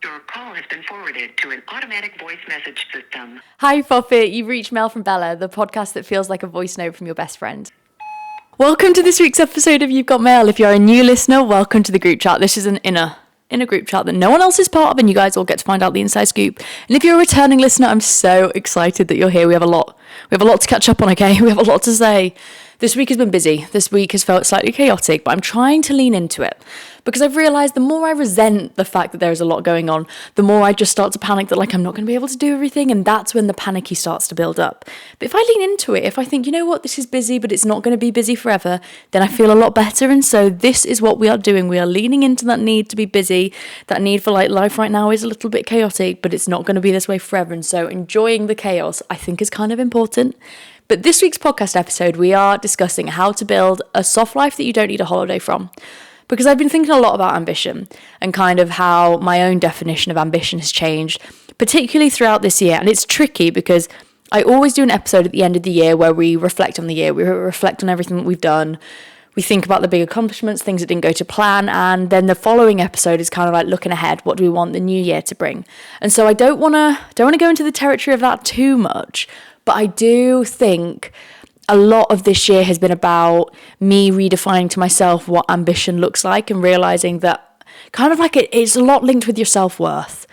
Your call has been forwarded to an automatic voice message system. Hi, Foffit. You've reached Mel from Bella, the podcast that feels like a voice note from your best friend. Welcome to this week's episode of You've Got Mail. If you're a new listener, welcome to the group chat. This is an inner group chat that no one else is part of, and you guys all get to find out the inside scoop. And if you're a returning listener, I'm so excited that you're here. We have a lot to catch up on, okay? We have a lot to say. This week has been busy. This week has felt slightly chaotic, but I'm trying to lean into it because I've realised the more I resent the fact that there's a lot going on, the more I just start to panic that I'm not going to be able to do everything, and that's when the panicky starts to build up. But if I lean into it, if I think, you know what, this is busy, but it's not going to be busy forever, then I feel a lot better. And so this is what we are doing. We are leaning into that need to be busy, that need for life right now is a little bit chaotic, but it's not going to be this way forever. And so enjoying the chaos, I think, is kind of important. But this week's podcast episode, we are discussing how to build a soft life that you don't need a holiday from. Because I've been thinking a lot about ambition and kind of how my own definition of ambition has changed, particularly throughout this year. And it's tricky because I always do an episode at the end of the year where we reflect on the year. We reflect on everything that we've done. We think about the big accomplishments, things that didn't go to plan. And then the following episode is kind of like looking ahead. What do we want the new year to bring? And so I don't want to go into the territory of that too much. But I do think a lot of this year has been about me redefining to myself what ambition looks like and realising that kind of like it's a lot linked with your self-worth.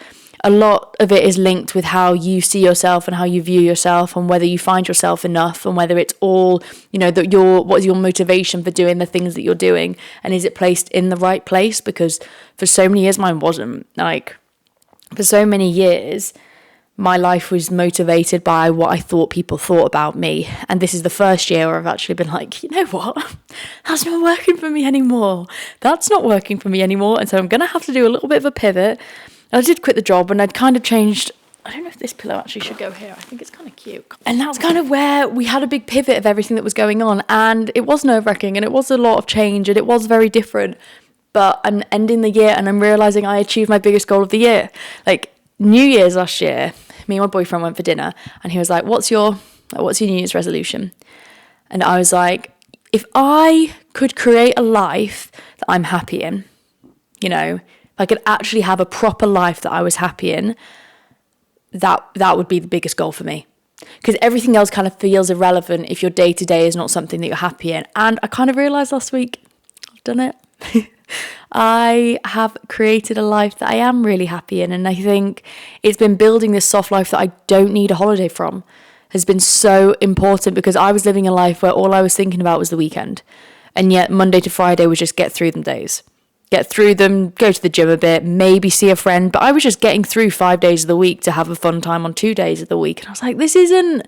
A lot of it is linked with how you see yourself and how you view yourself and whether you find yourself enough and whether it's all, what is your motivation for doing the things that you're doing, and is it placed in the right place? Because for so many years mine wasn't. For so many years my life was motivated by what I thought people thought about me. And this is the first year where I've actually been like, you know what? That's not working for me anymore. That's not working for me anymore. And so I'm going to have to do a little bit of a pivot. I did quit the job and I'd kind of changed. I don't know if this pillow actually should go here. I think it's kind of cute. And that's kind of where we had a big pivot of everything that was going on. And it was nerve-wracking and it was a lot of change and it was very different. But I'm ending the year and I'm realising I achieved my biggest goal of the year. New Year's last year, me and my boyfriend went for dinner and he was like, what's your New Year's resolution? And I was like, if I could create a life that I'm happy in, if I could actually have a proper life that I was happy in, that would be the biggest goal for me. Because everything else kind of feels irrelevant if your day-to-day is not something that you're happy in. And I kind of realised last week, I've done it. I have created a life that I am really happy in, and I think it's been building this soft life that I don't need a holiday from has been so important, because I was living a life where all I was thinking about was the weekend, and yet Monday to Friday was just get through them days. Get through them, go to the gym a bit, maybe see a friend, but I was just getting through 5 days of the week to have a fun time on 2 days of the week. And I was like, this isn't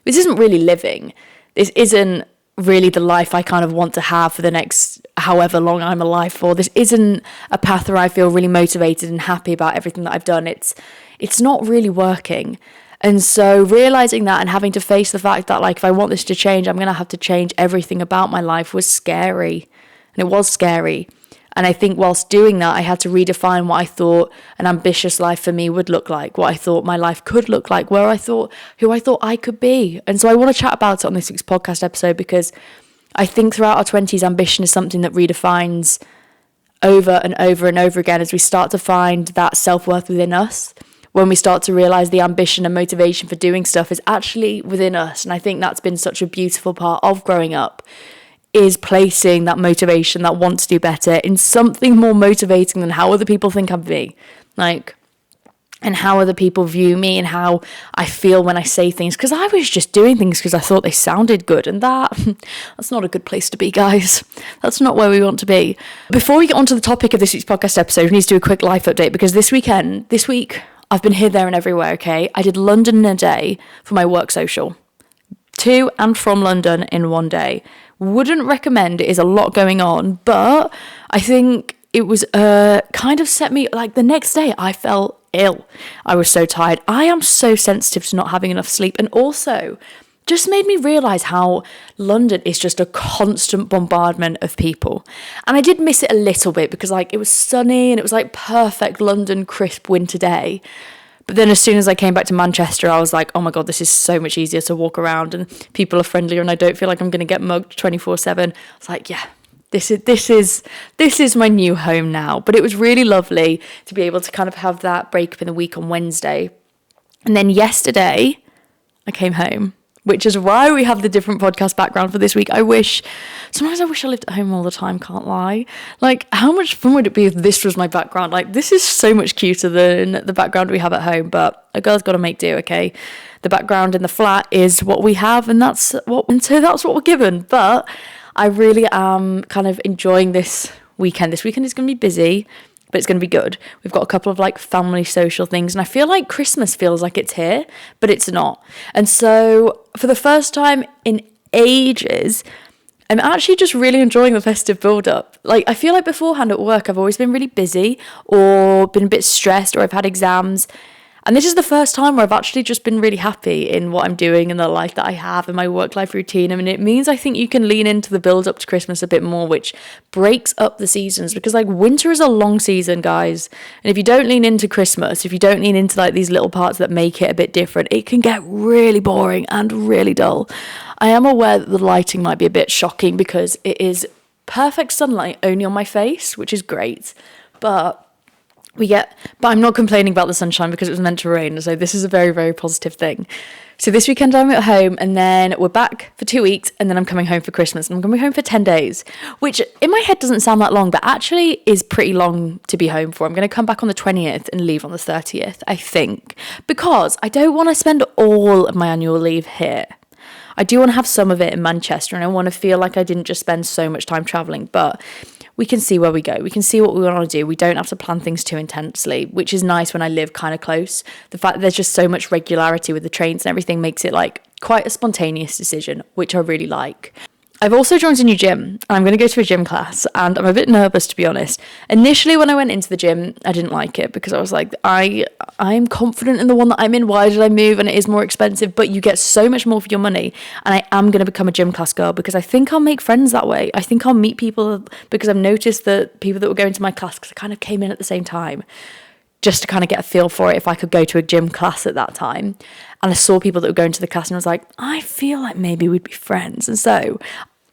really living. This isn't really the life I kind of want to have for the next however long I'm alive for. This isn't a path where I feel really motivated and happy about everything that I've done. It's not really working. And so realising that and having to face the fact that if I want this to change, I'm going to have to change everything about my life was scary. And it was scary. And I think whilst doing that, I had to redefine what I thought an ambitious life for me would look like, what I thought my life could look like, who I thought I could be. And so I want to chat about it on this week's podcast episode, because I think throughout our 20s, ambition is something that redefines over and over and over again as we start to find that self-worth within us, when we start to realise the ambition and motivation for doing stuff is actually within us. And I think that's been such a beautiful part of growing up, is placing that motivation, that want to do better, in something more motivating than how other people think of me. And how other people view me and how I feel when I say things. Because I was just doing things because I thought they sounded good. And that's not a good place to be, guys. That's not where we want to be. Before we get on to the topic of this week's podcast episode, we need to do a quick life update. Because this week, I've been here, there and everywhere, okay? I did London in a day for my work social. To and from London in one day. Wouldn't recommend. It is a lot going on, but I think it was kind of set me, the next day I felt ill. I was so tired. I am so sensitive to not having enough sleep, and also just made me realise how London is just a constant bombardment of people. And I did miss it a little bit because it was sunny and it was perfect London crisp winter day. But then as soon as I came back to Manchester, I was like, oh my God, this is so much easier to walk around and people are friendlier and I don't feel like I'm going to get mugged 24/7. I was like, yeah, This is my new home now. But it was really lovely to be able to kind of have that break up in the week on Wednesday. And then yesterday, I came home, which is why we have the different podcast background for this week. Sometimes I wish I lived at home all the time, can't lie. Like, how much fun would it be if this was my background? Like, this is so much cuter than the background we have at home, but a girl's got to make do, okay? The background in the flat is what we have, and so that's what we're given. But I really am kind of enjoying this weekend. This weekend is going to be busy, but it's going to be good. We've got a couple of like family social things, and I feel like Christmas feels like it's here, but it's not. And so for the first time in ages, I'm actually just really enjoying the festive build-up. Like, I feel like beforehand at work, I've always been really busy or been a bit stressed, or I've had exams. And this is the first time where I've actually just been really happy in what I'm doing and the life that I have and my work-life routine. I mean, it means I think you can lean into the build-up to Christmas a bit more, which breaks up the seasons, because like winter is a long season, guys. And if you don't lean into Christmas, if you don't lean into like these little parts that make it a bit different, it can get really boring and really dull. I am aware that the lighting might be a bit shocking because it is perfect sunlight only on my face, which is great. But I'm not complaining about the sunshine because it was meant to rain. So this is a very, very positive thing. So this weekend I'm at home, and then we're back for 2 weeks, and then I'm coming home for Christmas, and I'm going to be home for 10 days, which in my head doesn't sound that long, but actually is pretty long to be home for. I'm going to come back on the 20th and leave on the 30th, I think, because I don't want to spend all of my annual leave here. I do want to have some of it in Manchester, and I want to feel like I didn't just spend so much time travelling, but we can see where we go. We can see what we want to do. We don't have to plan things too intensely, which is nice when I live kind of close. The fact that there's just so much regularity with the trains and everything makes it like quite a spontaneous decision, which I really like. I've also joined a new gym, and I'm going to go to a gym class, and I'm a bit nervous, to be honest. Initially, when I went into the gym, I didn't like it because I was like, I'm confident in the one that I'm in. Why did I move? And it is more expensive, but you get so much more for your money. And I am going to become a gym class girl because I think I'll make friends that way. I think I'll meet people, because I've noticed that people that were going to my class, because I kind of came in at the same time, just to kind of get a feel for it, if I could go to a gym class at that time. And I saw people that were going to the class, and I was like, I feel like maybe we'd be friends. And so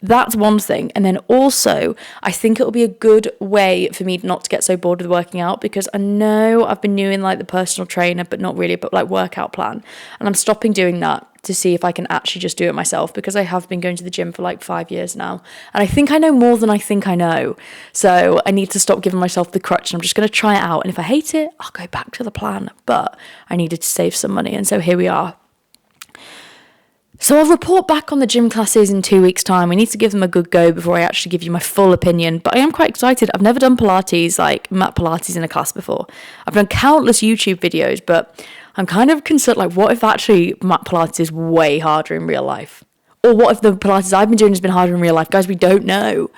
that's one thing. And then also, I think it'll be a good way for me not to get so bored with working out, because I know I've been doing like the personal trainer, but not really, but like workout plan. And I'm stopping doing that to see if I can actually just do it myself, because I have been going to the gym for like 5 years now. And I think I know more than I think I know. So I need to stop giving myself the crutch, and I'm just going to try it out. And if I hate it, I'll go back to the plan. But I needed to save some money. And so here we are. So I'll report back on the gym classes in 2 weeks' time. We need to give them a good go before I actually give you my full opinion. But I am quite excited. I've never done Pilates, like mat Pilates in a class before. I've done countless YouTube videos, but I'm kind of concerned, like, what if actually mat Pilates is way harder in real life? Or what if the Pilates I've been doing has been harder in real life? Guys, we don't know.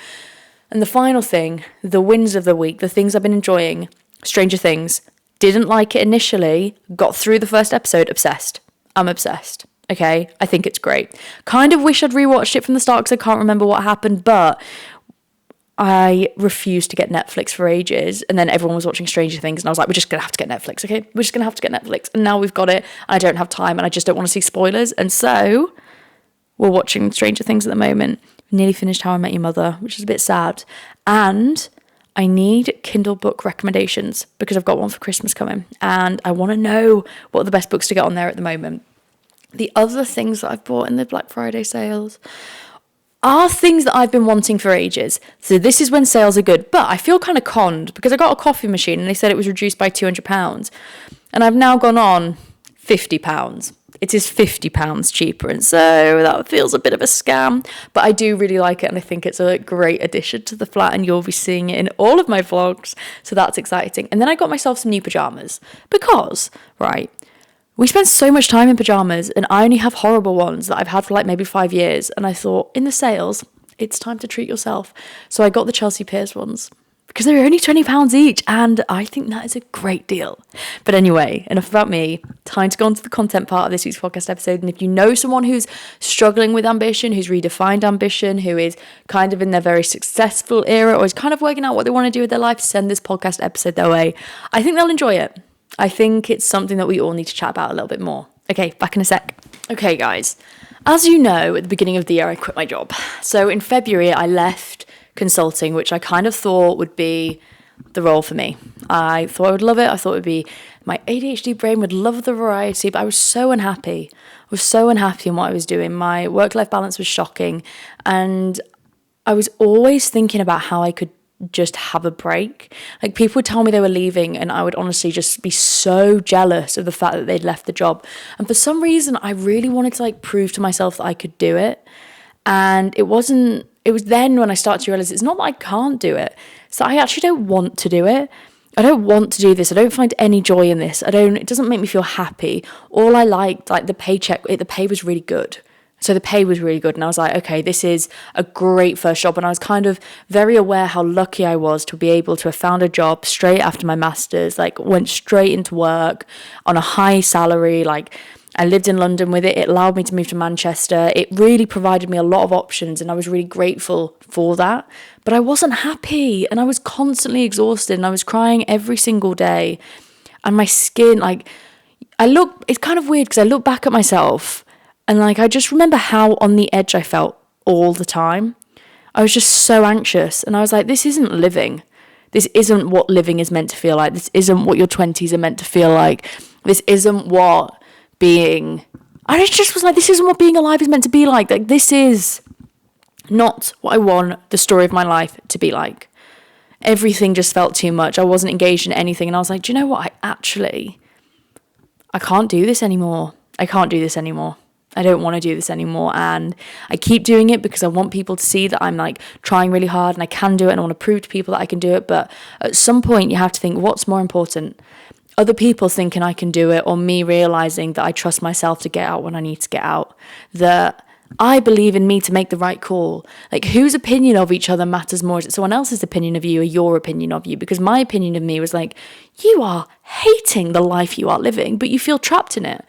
And the final thing, the wins of the week, the things I've been enjoying, Stranger Things. Didn't like it initially, got through the first episode, obsessed. I'm obsessed. Okay, I think it's great. Kind of wish I'd rewatched it from the start because I can't remember what happened, but I refused to get Netflix for ages, and then everyone was watching Stranger Things, and I was like, we're just going to have to get Netflix, okay? We're just going to have to get Netflix, and now we've got it, and I don't have time, and I just don't want to see spoilers, and so we're watching Stranger Things at the moment. Nearly finished How I Met Your Mother, which is a bit sad, and I need Kindle book recommendations because I've got one for Christmas coming, and I want to know what are the best books to get on there at the moment. The other things that I've bought in the Black Friday sales are things that I've been wanting for ages. So this is when sales are good. But I feel kind of conned because I got a coffee machine and they said it was reduced by £200. And I've now gone on £50. It is £50 cheaper. And so that feels a bit of a scam. But I do really like it, and I think it's a great addition to the flat, and you'll be seeing it in all of my vlogs. So that's exciting. And then I got myself some new pyjamas because, right, we spend so much time in pyjamas, and I only have horrible ones that I've had for like maybe 5 years. And I thought, in the sales, it's time to treat yourself. So I got the Chelsea Piers ones because they're only £20 each. And I think that is a great deal. But anyway, enough about me. Time to go on to the content part of this week's podcast episode. And if you know someone who's struggling with ambition, who's redefined ambition, who is kind of in their very successful era, or is kind of working out what they want to do with their life, send this podcast episode their way. I think they'll enjoy it. I think it's something that we all need to chat about a little bit more. Okay, back in a sec. Okay, guys. As you know, at the beginning of the year, I quit my job. So in February, I left consulting, which I kind of thought would be the role for me. I thought I would love it. I thought it would be, my ADHD brain would love the variety, but I was so unhappy. I was so unhappy in what I was doing. My work-life balance was shocking, and I was always thinking about how I could just have a break. Like, people would tell me they were leaving, and I would honestly just be so jealous of the fact that they'd left the job. And for some reason, I really wanted to like prove to myself that I could do it. And it was then when I started to realize it's not that I can't do it. So I actually don't want to do it. I don't want to do this. I don't find any joy in this. It doesn't make me feel happy. All I liked, like the pay was really good. So the pay was really good. And I was like, okay, this is a great first job. And I was kind of very aware how lucky I was to be able to have found a job straight after my master's, like went straight into work on a high salary. Like, I lived in London with it. It allowed me to move to Manchester. It really provided me a lot of options, and I was really grateful for that. But I wasn't happy, and I was constantly exhausted, and I was crying every single day. And my skin, like, it's kind of weird because I look back at myself and like I just remember how on the edge I felt all the time. I was just so anxious, and I was like, this isn't living. This isn't what living is meant to feel like. This isn't what your 20s are meant to feel like. This isn't what I just was like, this isn't what being alive is meant to be like. Like, this is not what I want the story of my life to be like. Everything just felt too much. I wasn't engaged in anything. And I was like, do you know what? I can't do this anymore. I don't want to do this anymore. And I keep doing it because I want people to see that I'm like trying really hard and I can do it, and I want to prove to people that I can do it. But at some point you have to think, what's more important? Other people thinking I can do it, or me realizing that I trust myself to get out when I need to get out, that I believe in me to make the right call. Like, whose opinion of each other matters more? Is it someone else's opinion of you or your opinion of you? Because my opinion of me was like, you are hating the life you are living, but you feel trapped in it.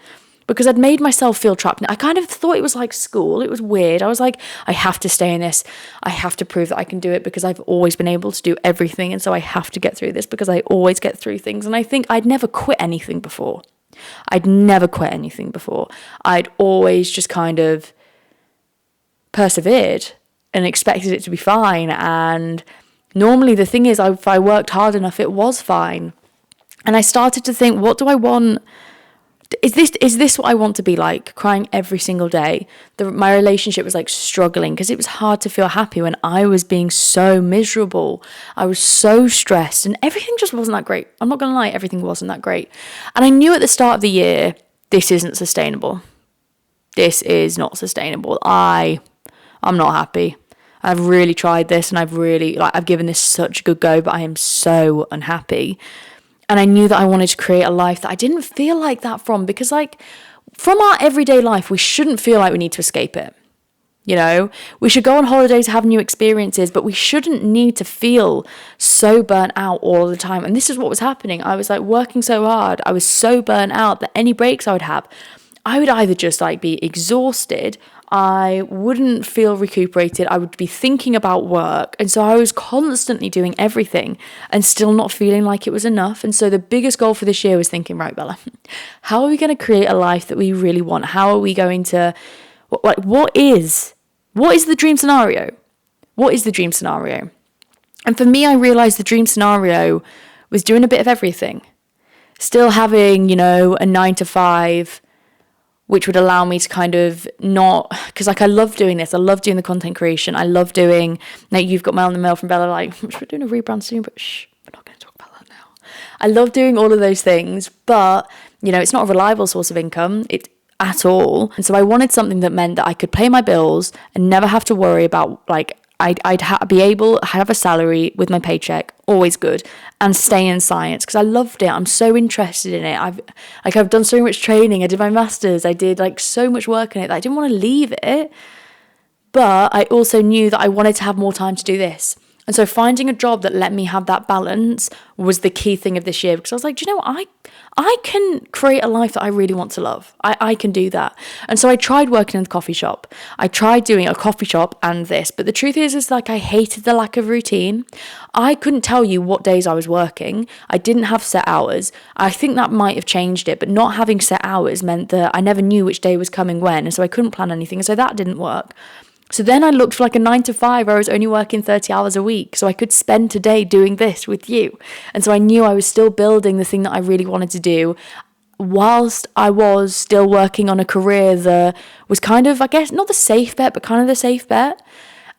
Because I'd made myself feel trapped. I kind of thought it was like school. It was weird. I was like, I have to stay in this. I have to prove that I can do it because I've always been able to do everything. And so I have to get through this because I always get through things. And I think I'd never quit anything before. I'd always just kind of persevered and expected it to be fine. And normally the thing is, if I worked hard enough, it was fine. And I started to think, what do I want? Is this what I want to be like? Crying every single day. My relationship was like struggling because it was hard to feel happy when I was being so miserable. I was so stressed and everything just wasn't that great. I'm not going to lie, everything wasn't that great. And I knew at the start of the year, this isn't sustainable. This is not sustainable. I'm not happy. I've really tried this and I've given this such a good go, but I am so unhappy. And I knew that I wanted to create a life that I didn't feel like that from, because like from our everyday life, we shouldn't feel like we need to escape it. You know, we should go on holiday to have new experiences, but we shouldn't need to feel so burnt out all the time. And this is what was happening. I was like working so hard. I was so burnt out that any breaks I would have, I would either just like be exhausted, I wouldn't feel recuperated, I would be thinking about work. And so I was constantly doing everything and still not feeling like it was enough. And so the biggest goal for this year was thinking, right, Bella, how are we going to create a life that we really want? How are we going to, what is the dream scenario? What is the dream scenario? And for me, I realized the dream scenario was doing a bit of everything. Still having, you know, a 9 to 5, which would allow me to kind of not, because like I love doing this. I love doing the content creation. I love doing, like You've Got Mail and the Mail from Bella, like, we're doing a rebrand soon, but we're not going to talk about that now. I love doing all of those things, but, you know, it's not a reliable source of income at all. And so I wanted something that meant that I could pay my bills and never have to worry about, like, I'd be able to have a salary with my paycheck, always good, and stay in science because I loved it. I'm so interested in it. I've done so much training. I did my master's. I did like so much work in it that I didn't want to leave it. But I also knew that I wanted to have more time to do this. And so finding a job that let me have that balance was the key thing of this year, because I was like, do you know what? I can create a life that I really want to love. I can do that. And so I tried working in the coffee shop. I tried doing a coffee shop and this, but the truth is like I hated the lack of routine. I couldn't tell you what days I was working. I didn't have set hours. I think that might have changed it, but not having set hours meant that I never knew which day was coming when, and so I couldn't plan anything. So that didn't work. So then I looked for like a 9 to 5 where I was only working 30 hours a week. So I could spend today doing this with you. And so I knew I was still building the thing that I really wanted to do, whilst I was still working on a career that was kind of, I guess, not the safe bet, but kind of the safe bet.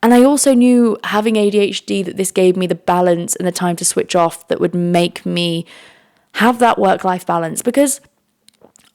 And I also knew, having ADHD, that this gave me the balance and the time to switch off that would make me have that work-life balance, because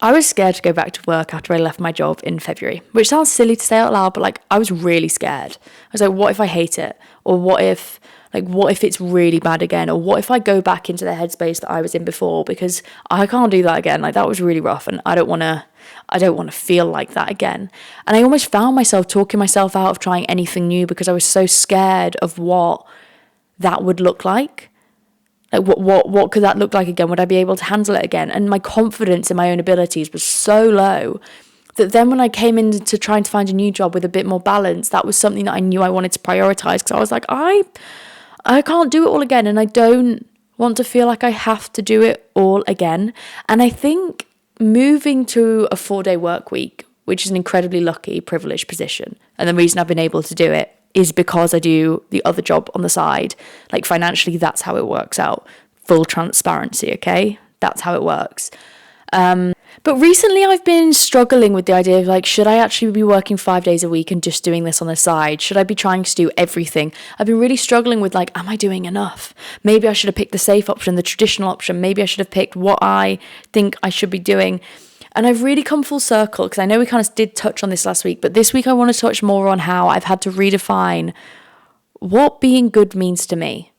I was scared to go back to work after I left my job in February, which sounds silly to say out loud, but like, I was really scared. I was like, what if I hate it? Or what if it's really bad again? Or what if I go back into the headspace that I was in before? Because I can't do that again. Like, that was really rough, and I don't want to feel like that again. And I almost found myself talking myself out of trying anything new because I was so scared of what that would look like. Like, what could that look like again? Would I be able to handle it again? And my confidence in my own abilities was so low that then when I came into trying to find a new job with a bit more balance, that was something that I knew I wanted to prioritize, because I was like, I can't do it all again, and I don't want to feel like I have to do it all again. And I think moving to a 4-day work week, which is an incredibly lucky, privileged position, and the reason I've been able to do it is because I do the other job on the side. Like, financially, that's how it works out. Full transparency, okay? That's how it works. But recently I've been struggling with the idea of, like, should I actually be working 5 days a week and just doing this on the side? Should I be trying to do everything? I've been really struggling with, like, am I doing enough? Maybe I should have picked the safe option, the traditional option. Maybe I should have picked what I think I should be doing. And I've really come full circle, because I know we kind of did touch on this last week, but this week I want to touch more on how I've had to redefine what being good means to me.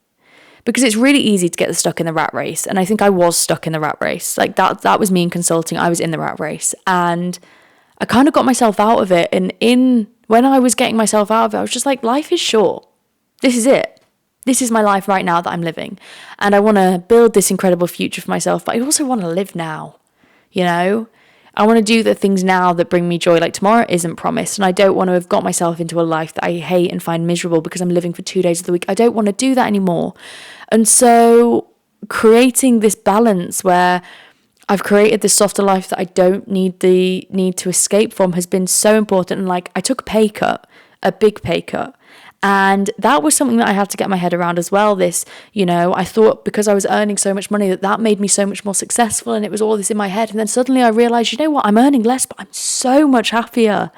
Because it's really easy to get stuck in the rat race. And I think I was stuck in the rat race. Like, that was me in consulting. I was in the rat race. And I kind of got myself out of it. And when I was getting myself out of it, I was just like, life is short. This is it. This is my life right now that I'm living. And I want to build this incredible future for myself. But I also want to live now. You know? I want to do the things now that bring me joy. Like, tomorrow isn't promised, and I don't want to have got myself into a life that I hate and find miserable because I'm living for 2 days of the week. I don't want to do that anymore. And so creating this balance where I've created this softer life that I don't need to escape from has been so important. And like, I took a pay cut, a big pay cut. And that was something that I had to get my head around as well. This, I thought because I was earning so much money that made me so much more successful, and it was all this in my head. And then suddenly I realized, I'm earning less, but I'm so much happier.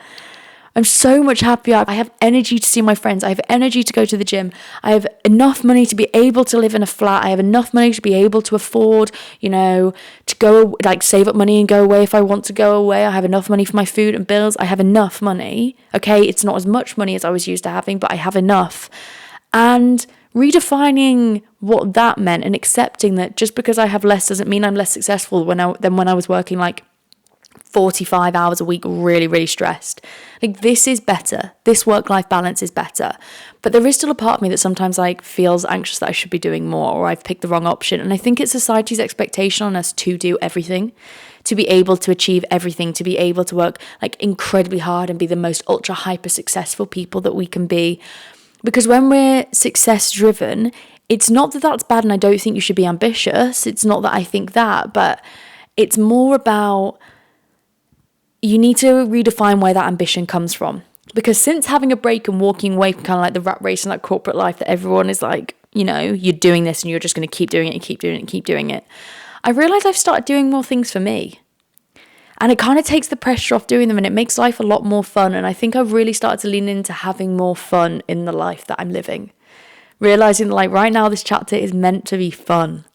I'm so much happier. I have energy to see my friends. I have energy to go to the gym. I have enough money to be able to live in a flat. I have enough money to be able to afford, to go, like, save up money and go away if I want to go away. I have enough money for my food and bills. I have enough money. Okay, it's not as much money as I was used to having, but I have enough. And redefining what that meant and accepting that just because I have less doesn't mean I'm less successful than when I was working like 45 hours a week, really, really stressed. Like, this is better. This work-life balance is better. But there is still a part of me that sometimes like feels anxious that I should be doing more, or I've picked the wrong option. And I think it's society's expectation on us to do everything, to be able to achieve everything, to be able to work like incredibly hard and be the most ultra hyper successful people that we can be. Because when we're success driven, it's not that that's bad, and I don't think you should be ambitious. It's not that I think that, but it's more about, you need to redefine where that ambition comes from. Because since having a break and walking away from kind of like the rat race and that corporate life that everyone is like, you're doing this and you're just going to keep doing it and keep doing it and keep doing it, I realised I've started doing more things for me. And it kind of takes the pressure off doing them, and it makes life a lot more fun. And I think I've really started to lean into having more fun in the life that I'm living. Realising that, like, right now this chapter is meant to be fun.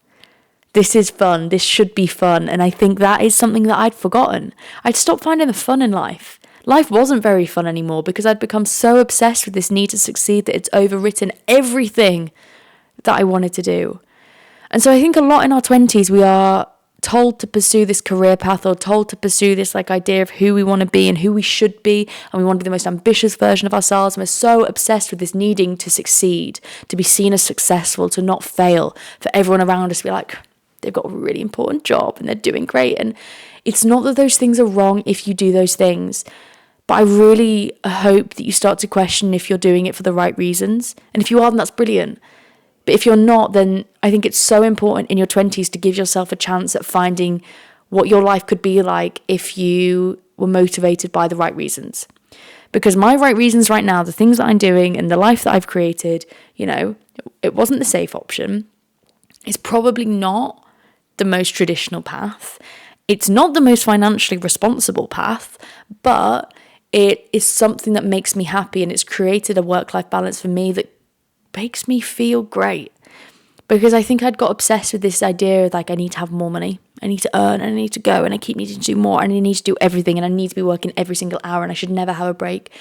This is fun. This should be fun. And I think that is something that I'd forgotten. I'd stopped finding the fun in life. Life wasn't very fun anymore because I'd become so obsessed with this need to succeed that it's overwritten everything that I wanted to do. And so I think a lot in our 20s, we are told to pursue this career path, or told to pursue this like idea of who we want to be and who we should be. And we want to be the most ambitious version of ourselves. And we're so obsessed with this needing to succeed, to be seen as successful, to not fail, for everyone around us to be like, they've got a really important job and they're doing great. And it's not that those things are wrong if you do those things, but I really hope that you start to question if you're doing it for the right reasons. And if you are, then that's brilliant. But if you're not, then I think it's so important in your 20s to give yourself a chance at finding what your life could be like if you were motivated by the right reasons. Because my right reasons right now, the things that I'm doing and the life that I've created, it wasn't the safe option. It's probably not the most traditional path. It's not the most financially responsible path, but it is something that makes me happy, and it's created a work-life balance for me that makes me feel great. Because I think I'd got obsessed with this idea of like, I need to have more money, I need to earn, and I need to go, and I keep needing to do more, and I need to do everything, and I need to be working every single hour, and I should never have a break.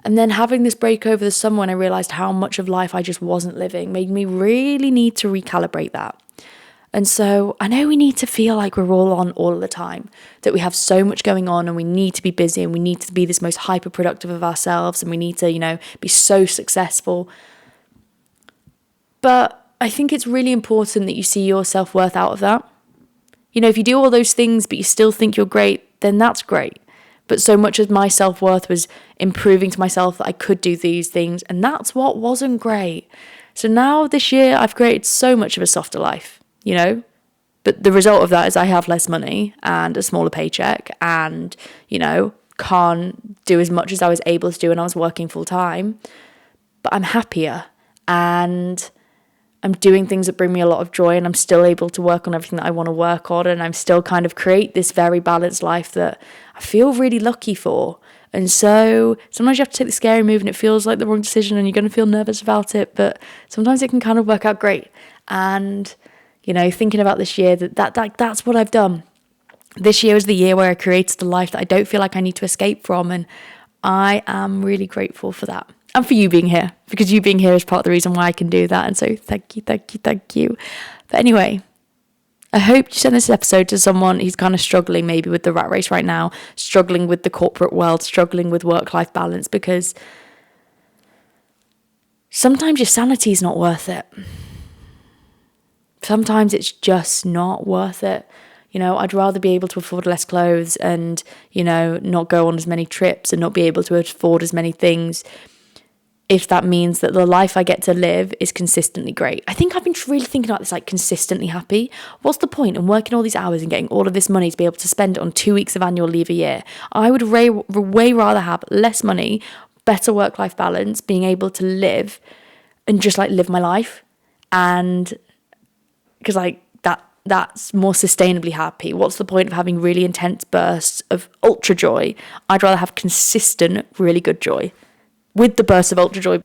And then having this break over the summer when I realised how much of life I just wasn't living made me really need to recalibrate that. And so I know we need to feel like we're all on all the time, that we have so much going on and we need to be busy and we need to be this most hyper productive of ourselves and we need to, be so successful. But I think it's really important that you see your self-worth out of that. If you do all those things but you still think you're great, then that's great. But so much of my self-worth was improving to myself that I could do these things, and that's what wasn't great. So now this year I've created so much of a softer life. But the result of that is I have less money and a smaller paycheck and, can't do as much as I was able to do when I was working full time. But I'm happier and I'm doing things that bring me a lot of joy, and I'm still able to work on everything that I want to work on, and I'm still kind of create this very balanced life that I feel really lucky for. And so sometimes you have to take the scary move and it feels like the wrong decision and you're going to feel nervous about it, but sometimes it can kind of work out great. And thinking about this year, that's what I've done. This year was the year where I created the life that I don't feel like I need to escape from, and I am really grateful for that. And for you being here, because you being here is part of the reason why I can do that. And so thank you. But anyway, I hope you send this episode to someone who's kind of struggling maybe with the rat race right now, struggling with the corporate world, struggling with work-life balance, because sometimes your sanity is not worth it. Sometimes it's just not worth it. I'd rather be able to afford less clothes and, not go on as many trips and not be able to afford as many things, if that means that the life I get to live is consistently great. I think I've been really thinking about this, like consistently happy. What's the point in working all these hours and getting all of this money to be able to spend it on 2 weeks of annual leave a year? I would way rather have less money, better work-life balance, being able to live and just live my life. And because that's more sustainably happy. What's the point of having really intense bursts of ultra joy? I'd rather have consistent, really good joy with the bursts of ultra joy.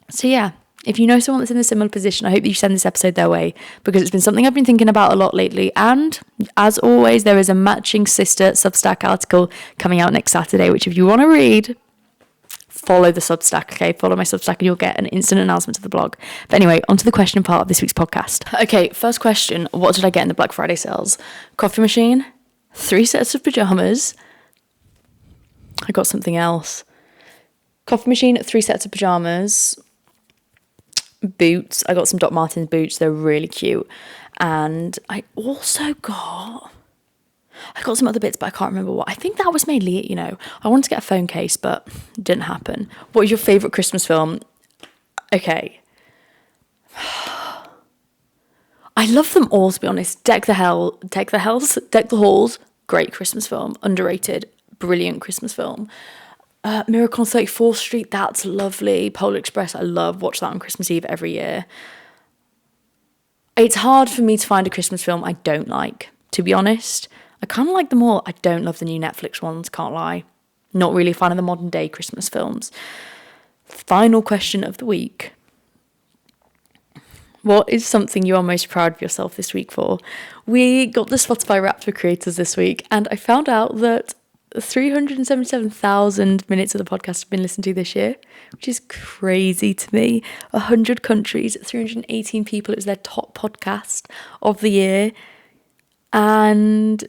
So yeah, if you know someone that's in a similar position, I hope that you send this episode their way, because it's been something I've been thinking about a lot lately. And as always, there is a matching sister Substack article coming out next Saturday, which if you want to read, follow the Substack, okay? Follow my Substack and you'll get an instant announcement to the blog. But anyway, on to the question part of this week's podcast. Okay, first question. What did I get in the Black Friday sales? Coffee machine, 3 sets of pajamas. I got something else. Coffee machine, 3 sets of pajamas. Boots. I got some Doc Martens boots. They're really cute. And I also got some other bits, but I can't remember what. I think that was mainly it, I wanted to get a phone case, but it didn't happen. What is your favourite Christmas film? Okay. I love them all, to be honest. Deck the Halls, great Christmas film. Underrated, brilliant Christmas film. Miracle on 34th Street, that's lovely. Polar Express, I watch that on Christmas Eve every year. It's hard for me to find a Christmas film I don't like, to be honest. I kind of like them all. I don't love the new Netflix ones, can't lie. Not really a fan of the modern day Christmas films. Final question of the week. What is something you are most proud of yourself this week for? We got the Spotify Wrapped for Creators this week, and I found out that 377,000 minutes of the podcast have been listened to this year, which is crazy to me. 100 countries, 318 people. It was their top podcast of the year. And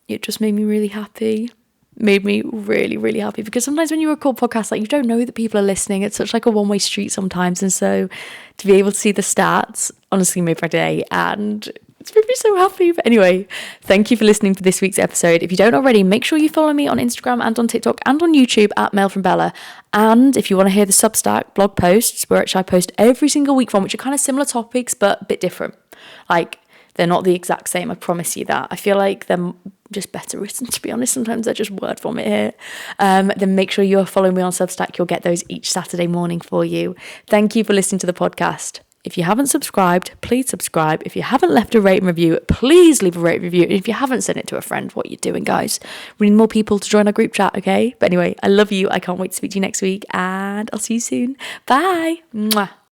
it just made me really happy. Made me really, really happy, because sometimes when you record podcasts, you don't know that people are listening. It's such a one-way street sometimes. And so to be able to see the stats honestly made my day, and it's made me so happy. But anyway, thank you for listening for this week's episode. If you don't already, make sure you follow me on Instagram and on TikTok and on YouTube at Mel from Bella. And if you want to hear the Substack blog posts, which I post every single week from, which are kind of similar topics but a bit different. They're not the exact same, I promise you that. I feel like they're just better written, to be honest. Sometimes they're just word vomit here. Then make sure you're following me on Substack. You'll get those each Saturday morning for you. Thank you for listening to the podcast. If you haven't subscribed, please subscribe. If you haven't left a rate and review, please leave a rate and review. And if you haven't sent it to a friend, what are you doing, guys? We need more people to join our group chat, okay? But anyway, I love you. I can't wait to speak to you next week, and I'll see you soon. Bye. Mwah.